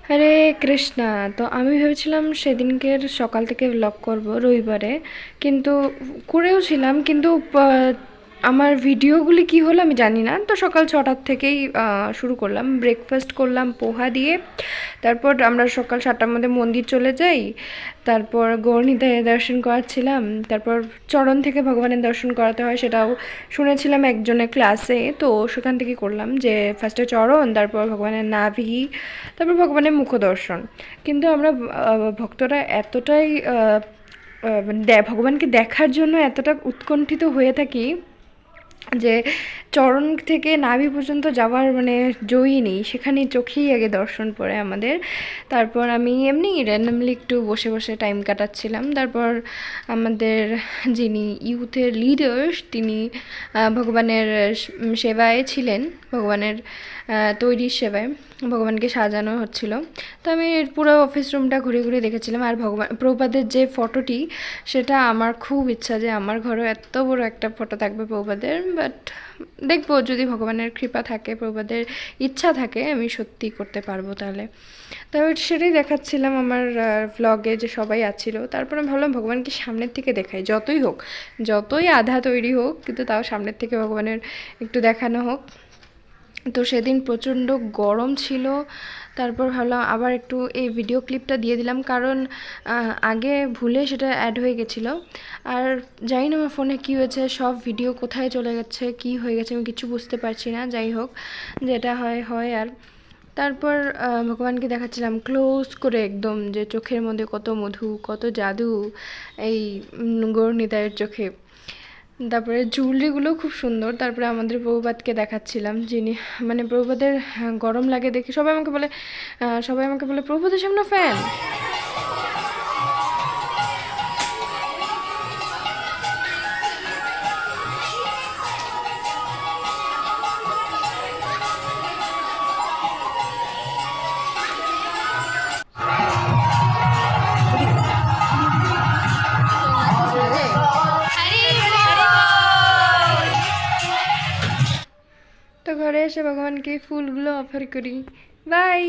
হরে কৃষ্ণা। তো আমি ভেবেছিলাম সেদিনকের সকাল থেকে ব্লগ করব রবিবারে, কিন্তু করেও ছিলাম, কিন্তু আমার ভিডিওগুলি কি হলো আমি জানি না। তো সকাল 6টার থেকেই শুরু করলাম, ব্রেকফাস্ট করলাম পোহা দিয়ে। তারপর আমরা সকাল 7টার মধ্যে মন্দির চলে যাই। তারপর গৌরনীতে দর্শন করাচ্ছিলাম। তারপর চরণ থেকে ভগবানের দর্শন করাতে হয়, সেটাও শুনেছিলাম একজনের ক্লাসে, তো সেখান থেকে করলাম যে ফার্স্টে চরণ, তারপর ভগবানের নাভি, তারপর ভগবানের মুখ দর্শন। কিন্তু আমরা ভক্তরা এতটাই ভগবানকে দেখার জন্য এতটা উৎকণ্ঠিত হয়ে থাকি যে চরণ থেকে নাভি পর্যন্ত যাওয়ার মানে জয়ই নেই, সেখানে চোখেই আগে দর্শন পড়ে আমাদের। তারপর আমি এমনি র্যান্ডামলি একটু বসে বসে টাইম কাটাচ্ছিলাম। তারপর আমাদের যিনি ইউথের লিডার্স, তিনি ভগবানের সেবায় ছিলেন, ভগবানের তৈরির সেবায়, ভগবানকে সাজানো হচ্ছিল। তো আমি পুরো অফিস রুমটা ঘুরে ঘুরে দেখেছিলাম। আর প্রভুপাদের যে ফটোটি, সেটা আমার খুব ইচ্ছা যে আমার ঘরেও এত বড় একটা ফটো থাকবে প্রভুপাদের। বাট দেখবো, যদি ভগবানের কৃপা থাকে, প্রভুপাদের ইচ্ছা থাকে, আমি সত্যি করতে পারবো তাহলে। তবে সেটাই দেখাচ্ছিলাম আমার ভ্লগে, যে সবাই আছিল। তারপরে আমি ভাবলাম ভগবানকে সামনের থেকে দেখাই, যতই হোক, যতই আধা তৈরি হোক, কিন্তু তাও সামনের থেকে ভগবানের একটু দেখানো হোক। তো সেদিন প্রচণ্ড গরম ছিল। তারপর ভাবলাম আবার একটু এই ভিডিও ক্লিপটা দিয়ে দিলাম, কারণ আগে ভুলে সেটা অ্যাড হয়ে গেছিলো। আর জানি না আমার ফোনে কী হয়েছে, সব ভিডিও কোথায় চলে গেছে, কী হয়ে গেছে আমি কিছু বুঝতে পারছি না। যাই হোক, যেটা হয় হয়। আর তারপর ভগবানকে দেখাচ্ছিলাম ক্লোজ করে একদম, যে চোখের মধ্যে কত মধু, কত জাদু এই গৌরনিতাইয়ের চোখে। তারপরে জুয়েলারিগুলো খুব সুন্দর। তারপরে আমাদের প্রভুপাদকে দেখাচ্ছিলাম, যিনি মানে প্রভুপাদের গরম লাগে দেখে সবাই আমাকে বলে প্রভুপাদের সামনে ফ্যান। তো ঘরে এসে ভগবানকে ফুলগুলো অফার করি। বাই।